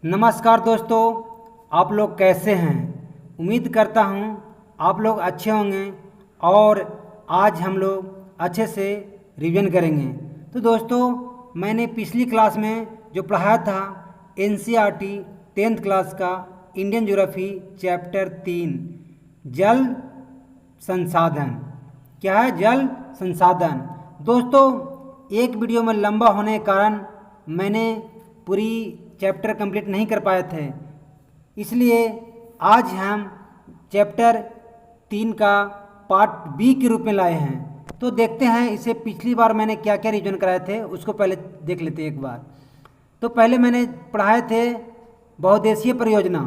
नमस्कार दोस्तों, आप लोग कैसे हैं। उम्मीद करता हूं आप लोग अच्छे होंगे और आज हम लोग अच्छे से रिवीजन करेंगे। तो दोस्तों, मैंने पिछली क्लास में जो पढ़ाया था एनसीईआरटी 10th क्लास का इंडियन ज्योग्राफी चैप्टर 3 जल संसाधन। क्या है जल संसाधन? दोस्तों, एक वीडियो में लंबा होने के कारण मैंने पूरी चैप्टर कंप्लीट नहीं कर पाए थे, इसलिए आज हम चैप्टर 3 का पार्ट बी के रूप में लाए हैं। तो देखते हैं इसे पिछली बार मैंने क्या क्या रिवीजन कराए थे, उसको पहले देख लेते हैं एक बार। तो पहले मैंने पढ़ाए थे बहुउद्देशीय परियोजना,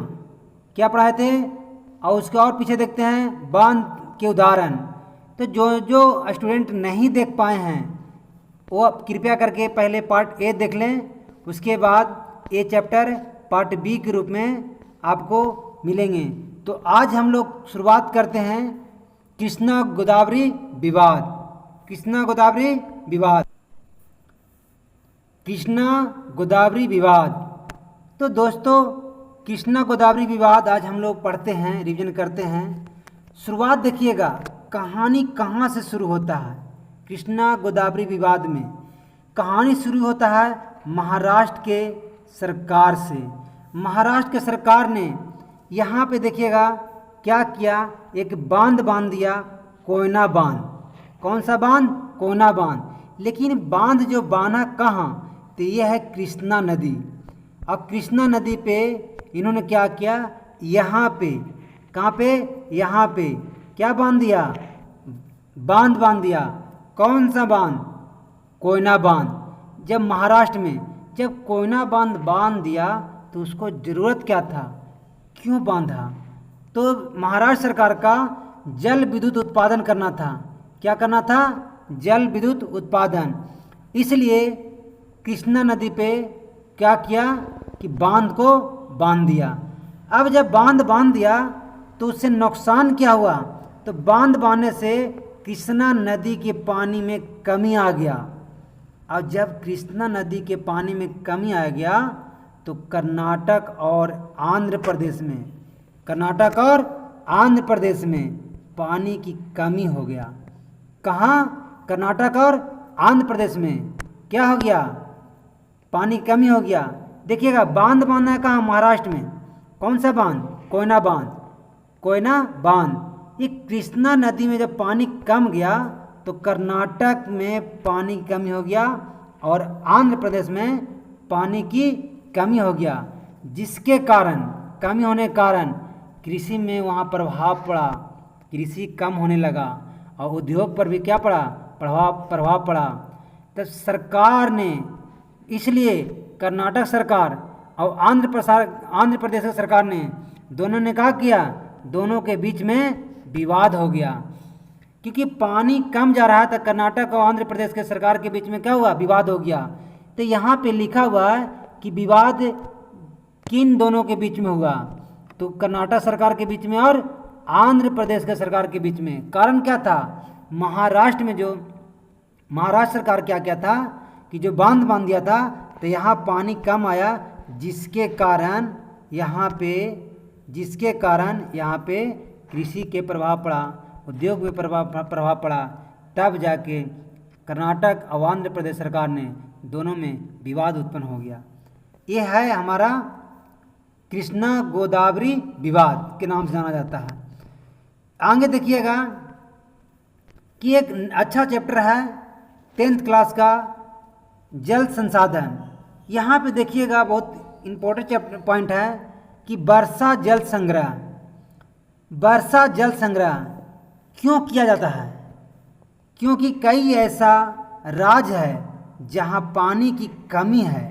क्या पढ़ाए थे, और उसके और पीछे देखते हैं बांध के उदाहरण। तो जो जो स्टूडेंट नहीं देख पाए हैं वो कृपया करके पहले पार्ट ए देख लें, उसके बाद ये चैप्टर पार्ट बी के रूप में आपको मिलेंगे। तो आज हम लोग शुरुआत करते हैं कृष्णा गोदावरी विवाद। कृष्णा गोदावरी विवाद, कृष्णा गोदावरी विवाद। तो दोस्तों, कृष्णा गोदावरी विवाद आज हम लोग पढ़ते हैं, रिवीजन करते हैं। शुरुआत देखिएगा, कहानी कहाँ से शुरू होता है। कृष्णा गोदावरी विवाद में कहानी शुरू होता है महाराष्ट्र के सरकार से। महाराष्ट्र के सरकार ने यहाँ पे देखिएगा क्या किया, एक बांध बांध दिया, कोयना बांध। कौन सा बांध? कोयना बांध। लेकिन बांध जो बांधा कहाँ, तो यह है कृष्णा नदी। अब कृष्णा नदी पे इन्होंने क्या किया, यहाँ पे, कहाँ पे, यहाँ पे क्या बांध दिया, बांध बांध दिया। कौन सा बांध? कोयना बांध। जब महाराष्ट्र में जब कोयना बांध बांध दिया तो उसको ज़रूरत क्या था, क्यों बांधा? तो महाराष्ट्र सरकार का जल विद्युत उत्पादन करना था। क्या करना था? जल विद्युत उत्पादन। इसलिए कृष्णा नदी पे क्या किया कि बांध को बांध दिया। अब जब बांध बांध दिया तो उससे नुकसान क्या हुआ, तो बांध बांधने से कृष्णा नदी के पानी में कमी आ गया। और जब कृष्णा नदी के पानी में कमी आ गया तो कर्नाटक और आंध्र प्रदेश में, कर्नाटक और आंध्र प्रदेश में पानी की कमी हो गया। कहाँ? कर्नाटक और आंध्र प्रदेश में क्या हो गया, पानी की कमी हो गया। देखिएगा, बांध बांधना है कहाँ? महाराष्ट्र में। कौन सा बांध? कोयना बांध। कोयना बांध। ये कृष्णा नदी में जब पानी कम गया तो कर्नाटक में पानी की कमी हो गया और आंध्र प्रदेश में पानी की कमी हो गया, जिसके कारण, कमी होने के कारण कृषि में वहाँ प्रभाव पड़ा, कृषि कम होने लगा और उद्योग पर भी क्या पड़ा, प्रभाव पड़ा। तो सरकार ने, इसलिए कर्नाटक सरकार और आंध्र प्रदेश की सरकार ने, दोनों ने क्या किया, दोनों के बीच में विवाद हो गया। क्योंकि पानी कम जा रहा था, कर्नाटक और आंध्र प्रदेश के सरकार के बीच में क्या हुआ, विवाद हो गया। तो यहाँ पे लिखा हुआ है कि विवाद किन दोनों के बीच में हुआ, तो कर्नाटक सरकार के बीच में और आंध्र प्रदेश के सरकार के बीच में। कारण क्या था? महाराष्ट्र में जो महाराष्ट्र सरकार क्या क्या था कि जो बांध बांध दिया था तो यहाँ पानी कम आया, जिसके कारण यहाँ पे कृषि के प्रभाव पड़ा, उद्योग में प्रभाव पड़ा। तब जाके कर्नाटक और आंध्र प्रदेश सरकार ने, दोनों में विवाद उत्पन्न हो गया। ये है हमारा कृष्णा गोदावरी विवाद के नाम से जाना जाता है। आगे देखिएगा कि एक अच्छा चैप्टर है 10th क्लास का जल संसाधन। यहाँ पे देखिएगा बहुत इम्पोर्टेंट चैप्टर पॉइंट है कि वर्षा जल संग्रह। वर्षा जल संग्रह क्यों किया जाता है? क्योंकि कई ऐसा राज्य है जहाँ पानी की कमी है।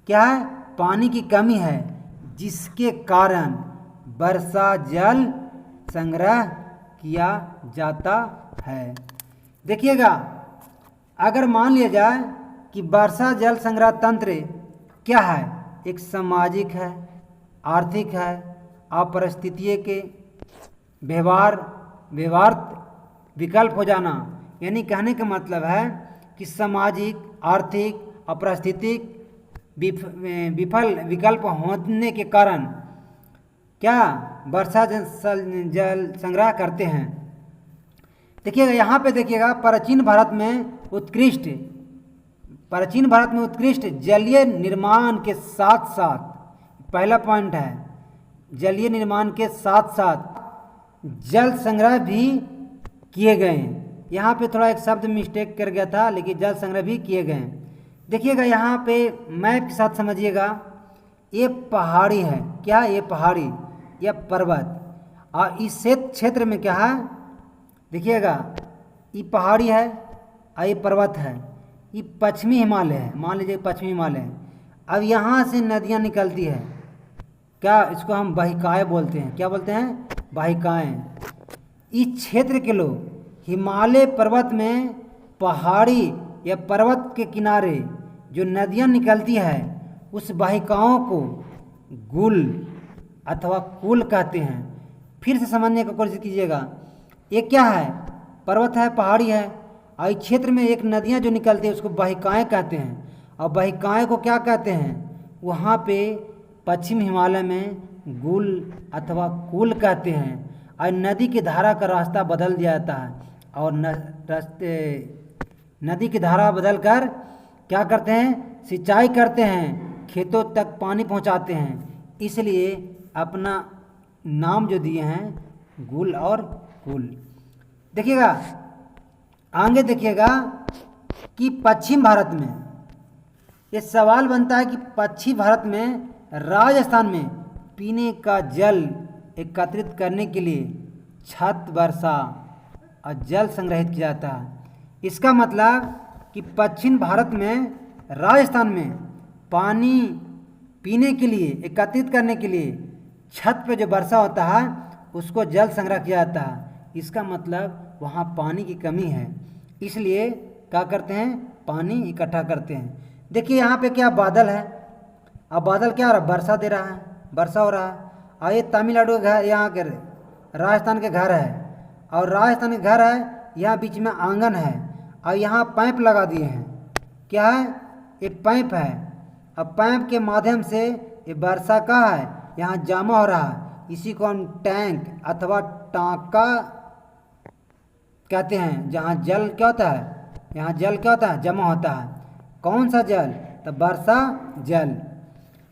क्या है? पानी की कमी है, जिसके कारण वर्षा जल संग्रह किया जाता है। देखिएगा, अगर मान लिया जाए कि वर्षा जल संग्रह तंत्र क्या है, एक सामाजिक है, आर्थिक है और पारिस्थितिकी के व्यवहार विकल्प हो जाना। यानी कहने का मतलब है कि सामाजिक, आर्थिक और पारिस्थितिक विफल विकल्प होने के कारण क्या वर्षा जल संग्रह करते हैं। देखिएगा यहाँ पे देखिएगा प्राचीन भारत में उत्कृष्ट जलीय निर्माण के साथ साथ, पहला पॉइंट है, जलीय निर्माण के साथ साथ जल संग्रह भी किए गए हैं। यहाँ पे थोड़ा एक शब्द मिस्टेक कर गया था, लेकिन जल संग्रह भी किए गए हैं। देखिएगा यहाँ पे मैप के साथ समझिएगा, ये पहाड़ी है, क्या ये पहाड़ी या पर्वत, और इस क्षेत्र में क्या है, देखिएगा ये पहाड़ी है और ये पर्वत है, ये पश्चिमी हिमालय है, मान लीजिए पश्चिमी हिमालय है। अब यहाँ से नदियाँ निकलती है, क्या इसको हम वाहिकाएँ बोलते हैं, क्या बोलते हैं, वाहिकाएँ। इस क्षेत्र के लोग हिमालय पर्वत में पहाड़ी या पर्वत के किनारे जो नदियाँ निकलती है उस वाहिकाओं को गुल अथवा कुल कहते हैं। फिर से समझने की कोशिश कीजिएगा, ये क्या है, पर्वत है, पहाड़ी है, और इस क्षेत्र में एक नदियाँ जो निकलती है उसको वाहिकाएँ कहते हैं। और वाहिकाएँ को क्या कहते हैं, वहाँ पे पश्चिम हिमालय में गुल अथवा कुल कहते हैं। और नदी की धारा का रास्ता बदल दिया जाता है, और नदी की धारा बदल कर क्या करते हैं, सिंचाई करते हैं, खेतों तक पानी पहुंचाते हैं। इसलिए अपना नाम जो दिए हैं गुल और कुल। देखिएगा आगे, देखिएगा कि पश्चिम भारत में ये सवाल बनता है कि पश्चिम भारत में राजस्थान में पीने का जल एकत्रित करने के लिए छत वर्षा और जल संग्रहित किया जाता है। इसका मतलब कि पश्चिम भारत में राजस्थान में पानी पीने के लिए एकत्रित करने के लिए छत पे जो वर्षा होता है उसको जल संग्रह किया जाता है। इसका मतलब वहाँ पानी की कमी है, इसलिए क्या करते हैं, पानी इकट्ठा करते हैं। देखिए यहाँ पे क्या बादल है, अब बादल क्या हो रहा है, वर्षा दे रहा है, वर्षा हो रहा है। और ये तमिलनाडु के घर, यहाँ के राजस्थान के घर है, और राजस्थान के घर है, यहाँ बीच में आंगन है, और यहाँ पाइप लगा दिए हैं। क्या है, ये पाइप है। अब पाइप के माध्यम से ये वर्षा का है यहाँ जमा हो रहा है, इसी को हम टैंक अथवा टाँका कहते हैं। जहाँ जल क्या होता है, यहाँ जल क्या होता है, जमा होता है। कौन सा जल, तो वर्षा जल।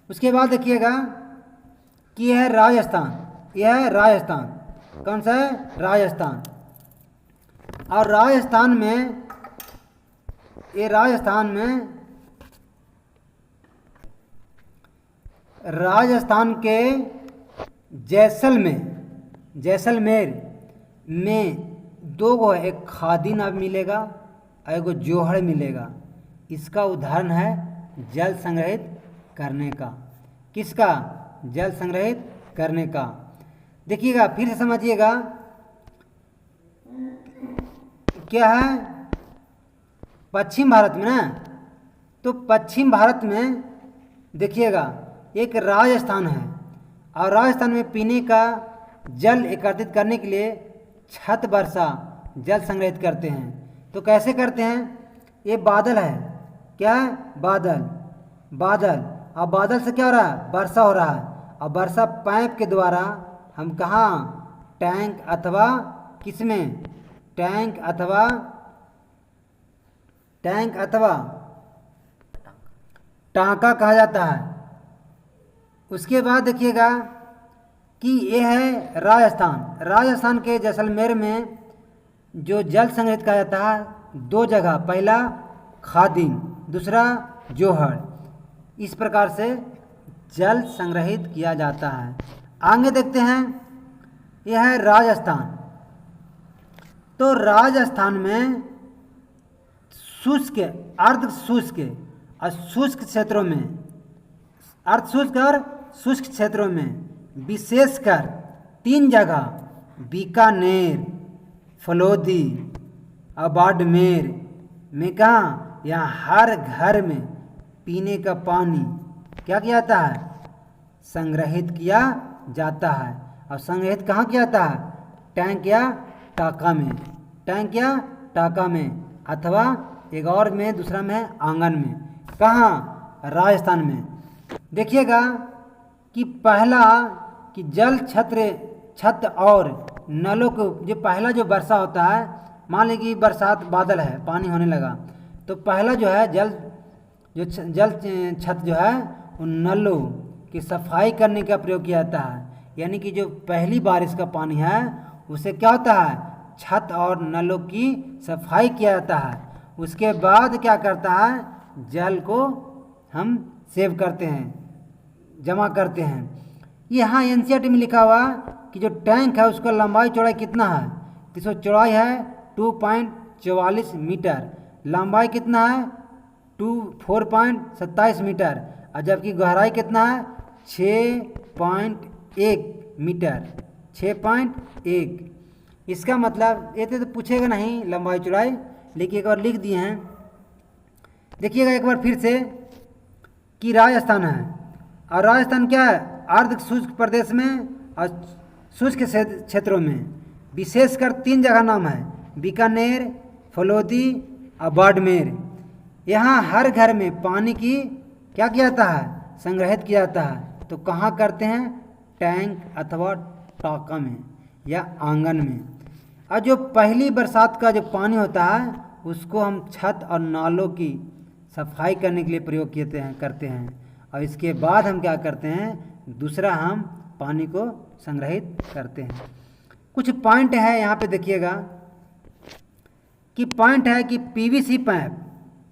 उसके बाद देखिएगा कि यह है राजस्थान, यह है राजस्थान, कौन सा है, राजस्थान। और राजस्थान में, ये राजस्थान के जैसलमेर में दो गो है, एक खादी नाव मिलेगा और एक जोहड़ मिलेगा। इसका उदाहरण है जल संग्रहित करने का। किसका, जल संग्रहित करने का। देखिएगा फिर से समझिएगा, क्या है, पश्चिम भारत में ना, तो पश्चिम भारत में देखिएगा एक राजस्थान है, और राजस्थान में पीने का जल एकत्रित करने के लिए छत वर्षा जल संग्रहित करते हैं। तो कैसे करते हैं, ये बादल है, क्या है, बादल, और बादल से क्या हो रहा है, वर्षा हो रहा है, और वर्षा पाइप के द्वारा हम कहाँ, टैंक अथवा किसमें, टैंक अथवा टाँका कहा जाता है। उसके बाद देखिएगा कि ये है राजस्थान के जैसलमेर में जो जल संग्रहित किया जाता है, दो जगह, पहला खादिन, दूसरा जोहड़। इस प्रकार से जल संग्रहित किया जाता है। आगे देखते हैं, यह है राजस्थान। तो राजस्थान में शुष्क, अर्ध शुष्क और शुष्क क्षेत्रों में, अर्ध शुष्क और शुष्क क्षेत्रों में विशेषकर 3 जगह, बीकानेर, फलोदी और बाड़मेर में कहाँ, यहाँ हर घर में पीने का पानी क्या किया जाता है, संग्रहित किया जाता है। और संग्रहित कहाँ किया जाता है, टैंक या टाँका में, अथवा एक और में, दूसरा में आंगन में। कहाँ, राजस्थान में। देखिएगा कि पहला कि जल छत और नलों को जो पहला जो वर्षा होता है, मान लीजिए कि बरसात बादल है, पानी होने लगा, तो पहला जो है जल छत जो है उन नलों की सफाई करने का प्रयोग किया जाता है। यानी कि जो पहली बारिश का पानी है उसे क्या होता है, छत और नलों की सफाई किया जाता है। उसके बाद क्या करता है, जल को हम सेव करते हैं, जमा करते हैं। यहाँ एनसीईआरटी में लिखा हुआ कि जो टैंक है उसका लंबाई चौड़ाई कितना है, तो इसको चौड़ाई है 2.44 मीटर, लंबाई कितना है 4.27 मीटर, और जबकि गहराई कितना है 6.1 मीटर, 6.1। इसका मतलब ये तो पूछेगा नहीं लंबाई चौड़ाई, लेकिन एक बार लिख दिए हैं। देखिएगा एक बार फिर से कि राजस्थान है, और राजस्थान क्या है, अर्ध शुष्क प्रदेश में और शुष्क क्षेत्रों में। विशेषकर 3 जगह नाम है, बीकानेर, फलोदी और बाड़मेर। यहाँ हर घर में पानी की क्या किया जाता है, संग्रहित किया जाता है। तो कहाँ करते हैं, टैंक अथवा टाका में या आंगन में। और जो पहली बरसात का जो पानी होता है उसको हम छत और नालों की सफाई करने के लिए प्रयोग करते हैं। और इसके बाद हम क्या करते हैं, दूसरा हम पानी को संग्रहित करते हैं। कुछ पॉइंट है यहाँ पे देखिएगा कि पॉइंट है कि पीवीसी पाइप,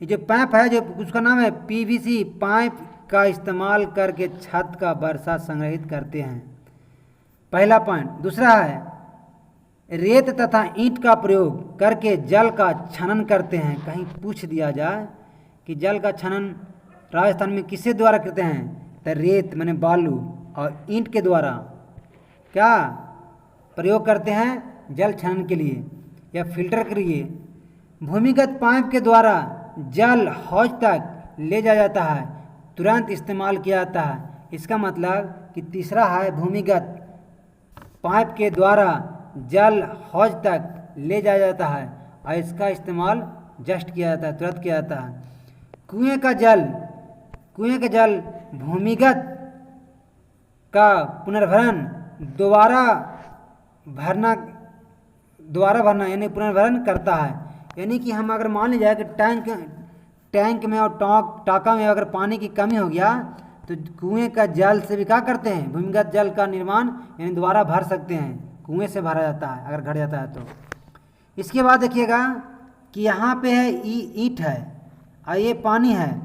ये जो पाइप है जो उसका नाम है पीवीसी पाइप का इस्तेमाल करके छत का वर्षा संग्रहित करते हैं, पहला पॉइंट। दूसरा है रेत तथा ईंट का प्रयोग करके जल का छनन करते हैं। कहीं पूछ दिया जाए कि जल का छनन राजस्थान में किसके द्वारा करते हैं, तो रेत माने बालू और ईंट के द्वारा क्या प्रयोग करते हैं जल छनन के लिए या फिल्टर के लिए। भूमिगत पाइप के द्वारा जल हौज तक ले जाया जाता है, तुरंत इस्तेमाल किया जाता है। इसका मतलब कि तीसरा है भूमिगत पाइप के द्वारा जल हौज तक ले जाया जाता है और इसका इस्तेमाल जस्ट किया जाता है, तुरंत किया जाता है। कुएं का जल भूमिगत का पुनर्भरण दोबारा भरना यानी पुनर्भरण करता है। यानी कि हम अगर मान लिया जाए कि टैंक में और टाका में अगर पानी की कमी हो गया तो कुएं का जल से भी क्या करते हैं, भूमिगत जल का निर्माण यानी दोबारा भर सकते हैं, कुएं से भरा जाता है अगर घट जाता है तो। इसके बाद देखिएगा कि यहाँ पे है ईंट है और ये पानी है,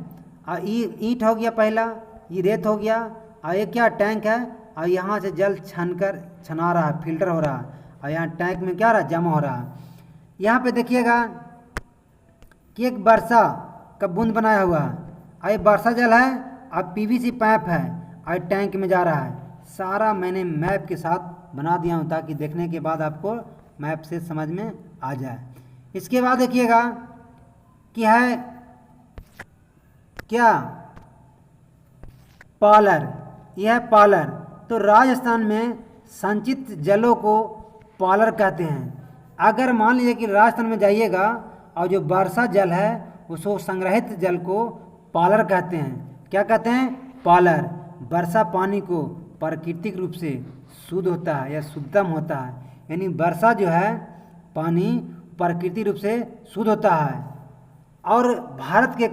और ईंट हो गया पहला, ये रेत हो गया, और ये क्या टैंक है, और यहाँ से जल छना रहा है, फिल्टर हो रहा है, और यहाँ टैंक में क्या रहा जमा हो रहा है। यहाँ पे देखिएगा कि एक वर्षा का बूंद बनाया हुआ है, और ये वर्षा जल है और पीवीसी पाइप है और टैंक में जा रहा है। सारा मैंने मैप के साथ बना दिया हूँ ताकि देखने के बाद आपको मैप से समझ में आ जाए। इसके बाद देखिएगा कि है क्या पालर, यह है पालर। तो राजस्थान में संचित जलों को पालर कहते हैं। अगर मान लीजिए कि राजस्थान में जाइएगा और जो वर्षा जल है उसको संग्रहित जल को पालर कहते हैं। क्या कहते हैं, पालर। वर्षा पानी को प्राकृतिक रूप से शुद्ध होता है या शुद्धतम होता है, यानी वर्षा जो है पानी प्राकृतिक रूप से शुद्ध होता है। और भारत के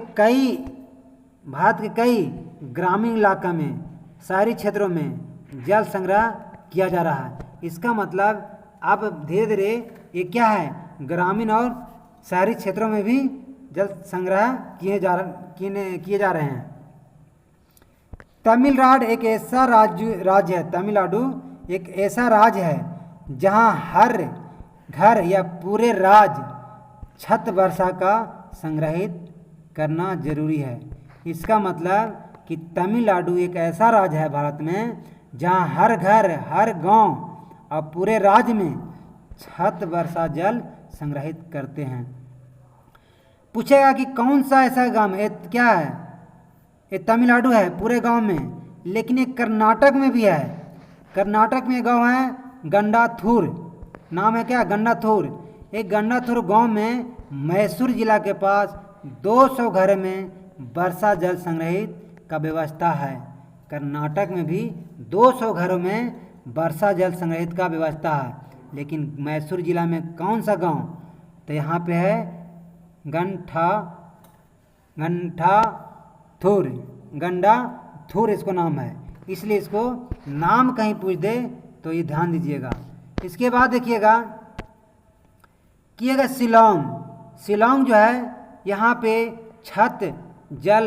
कई ग्रामीण इलाका में, शहरी क्षेत्रों में जल संग्रह किया जा रहा है। इसका मतलब अब धीरे धीरे ये क्या है, ग्रामीण और शहरी क्षेत्रों में भी जल संग्रह किए जा रहे हैं। तमिलनाडु एक ऐसा राज्य है, तमिलनाडु एक ऐसा राज्य है जहां हर घर या पूरे राज्य छत वर्षा का संग्रहित करना जरूरी है। इसका मतलब कि तमिलनाडु एक ऐसा राज्य है भारत में जहां हर घर, हर गांव और पूरे राज्य में छत वर्षा जल संग्रहित करते हैं। पूछेगा कि कौन सा ऐसा गांव है, क्या है, ये तमिलनाडु है पूरे गांव में, लेकिन ये कर्नाटक में भी है। कर्नाटक में गांव है गंडाथूर, नाम है क्या, गंडाथूर। एक गंडाथूर गांव में मैसूर जिला के पास 200 घर में वर्षा जल संग्रहित का व्यवस्था है। कर्नाटक में भी 200 घरों में वर्षा जल संग्रहित का व्यवस्था है। लेकिन मैसूर जिला में कौन सा गांव? तो यहाँ पे है गंडाथुर इसको नाम है, इसलिए इसको नाम कहीं पूछ दे तो ये ध्यान दीजिएगा। इसके बाद देखिएगा कि अगर शिलांग जो है यहाँ पे छत जल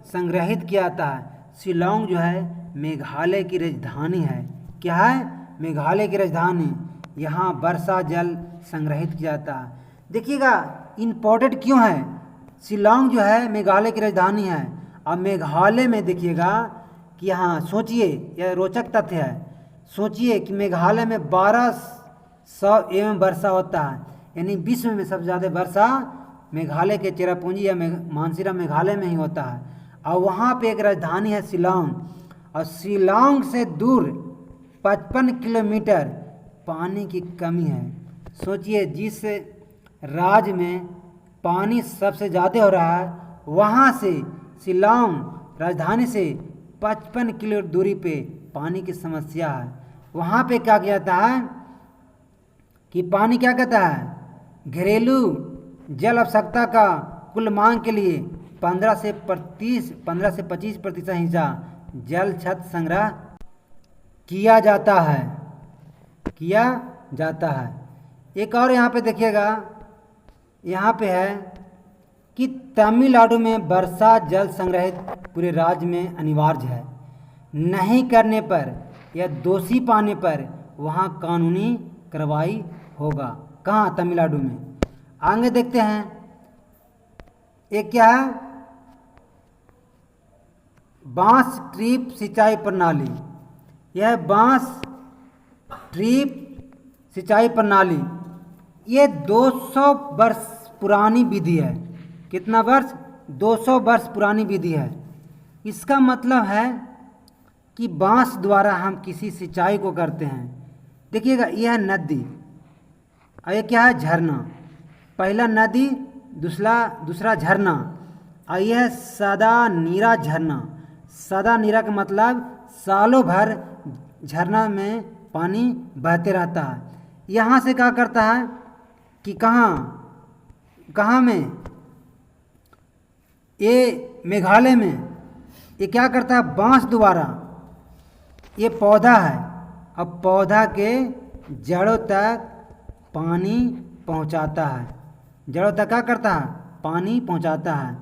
संग्रहित किया जाता है। शिलांग जो है मेघालय की राजधानी है। क्या है? मेघालय की राजधानी। यहाँ वर्षा जल संग्रहित किया जाता है। देखिएगा इम्पोर्टेंट क्यों है? शिलांग जो है मेघालय की राजधानी है। अब मेघालय में देखिएगा कि यहाँ सोचिए, यह रोचक तथ्य है। सोचिए कि मेघालय में 1200 एवं वर्षा होता है, यानी विश्व में सबसे ज़्यादा वर्षा मेघालय के चेरापूंजी या मानसीरा मेघालय में ही होता है। और वहाँ पे एक राजधानी है शिलांग, और शिलांग से दूर 55 किलोमीटर पानी की कमी है। सोचिए जिस राज्य में पानी सबसे ज़्यादा हो रहा है, वहाँ से शिलांग राजधानी से 55 किलो दूरी पे पानी की समस्या है। वहाँ पे क्या किया जाता है कि पानी क्या कहता है, घरेलू जल आवश्यकता का कुल मांग के लिए 15 से 25% हिस्सा जल छत संग्रह किया जाता है। एक और यहाँ पे देखिएगा, यहाँ पे है कि तमिलनाडु में वर्षा जल संग्रहित पूरे राज्य में अनिवार्य है। नहीं करने पर या दोषी पाने पर वहाँ कानूनी कार्रवाई होगा। कहाँ? तमिलनाडु में। आगे देखते हैं, एक क्या है, बांस ट्रिप सिंचाई प्रणाली। यह बांस ट्रिप सिंचाई प्रणाली ये 200 वर्ष पुरानी विधि है। कितना वर्ष? 200 वर्ष पुरानी विधि है। इसका मतलब है कि बांस द्वारा हम किसी सिंचाई को करते हैं। देखिएगा यह नदी और ये क्या है? झरना। पहला नदी, दूसरा झरना, और यह सदा नीरा झरना। सदा नीरा का मतलब सालों भर झरना में पानी बहते रहता है। यहाँ से क्या करता है कि कहाँ में? ये मेघालय में ये क्या करता है? बांस द्वारा, ये पौधा है, अब पौधा के जड़ों तक पानी पहुंचाता है। जड़ों तक क्या करता है? पानी पहुंचाता है।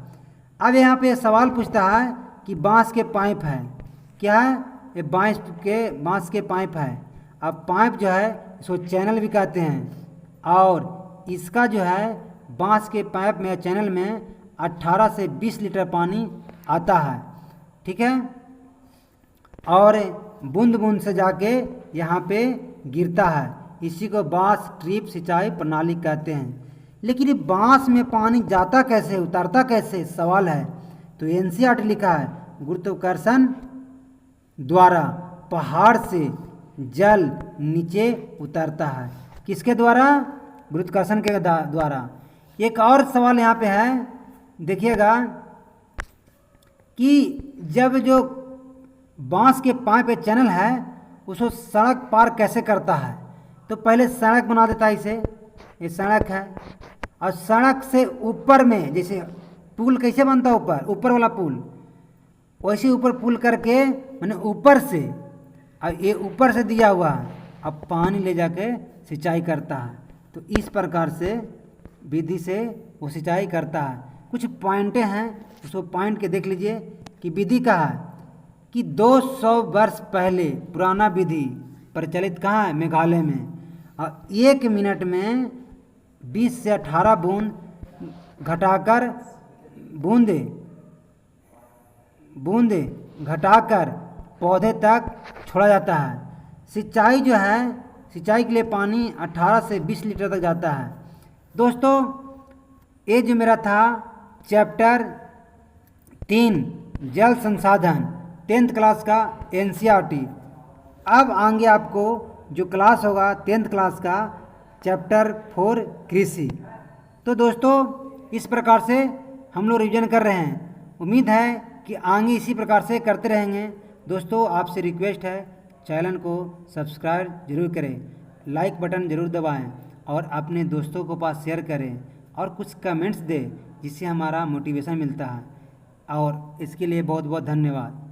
अब यहाँ पे सवाल पूछता है कि बांस के पाइप है। क्या है? ये बांस के पाइप है। अब पाइप जो है इसको चैनल भी कहते हैं, और इसका जो है बांस के पाइप में चैनल में 18 से 20 लीटर पानी आता है। ठीक है, और बूंद बूंद से जाके यहाँ पे गिरता है। इसी को बांस ट्रिप सिंचाई प्रणाली कहते हैं। लेकिन ये बांस में पानी जाता कैसे, उतरता कैसे, सवाल है। तो एनसीईआरटी लिखा है, गुरुत्वाकर्षण द्वारा पहाड़ से जल नीचे उतरता है। किसके द्वारा? गुरुत्वाकर्षण के द्वारा। एक और सवाल यहाँ पे है, देखिएगा कि जब जो बांस के पाइप पे चैनल है उसको सड़क पार कैसे करता है? तो पहले सड़क बना देता है इसे, ये सड़क है, और सड़क से ऊपर में, जैसे पुल कैसे बनता है ऊपर वाला पुल, वैसे ऊपर पुल करके मैंने ऊपर से, और ये ऊपर से दिया हुआ है, अब पानी ले जाके सिंचाई करता है। तो इस प्रकार से विधि से वो सिंचाई करता है। कुछ पॉइंटें हैं, उसको पॉइंट के देख लीजिए कि विधि का है कि 200 वर्ष पहले पुराना विधि प्रचलित कहाँ है? मेघालय में। और 1 मिनट में 20 से 18 बूंदे घटाकर पौधे तक छोड़ा जाता है। सिंचाई जो है, सिंचाई के लिए पानी 18 से 20 लीटर तक जाता है। दोस्तों ये जो मेरा था चैप्टर 3 जल संसाधन 10th क्लास का एनसीईआरटी। अब आगे आपको जो क्लास होगा 10th क्लास का चैप्टर 4 कृषि। तो दोस्तों इस प्रकार से हम लोग रिवीजन कर रहे हैं। उम्मीद है कि आगे इसी प्रकार से करते रहेंगे। दोस्तों आपसे रिक्वेस्ट है, चैनल को सब्सक्राइब जरूर करें, लाइक बटन ज़रूर दबाएं और अपने दोस्तों को पास शेयर करें और कुछ कमेंट्स दें जिससे हमारा मोटिवेशन मिलता है। और इसके लिए बहुत बहुत धन्यवाद।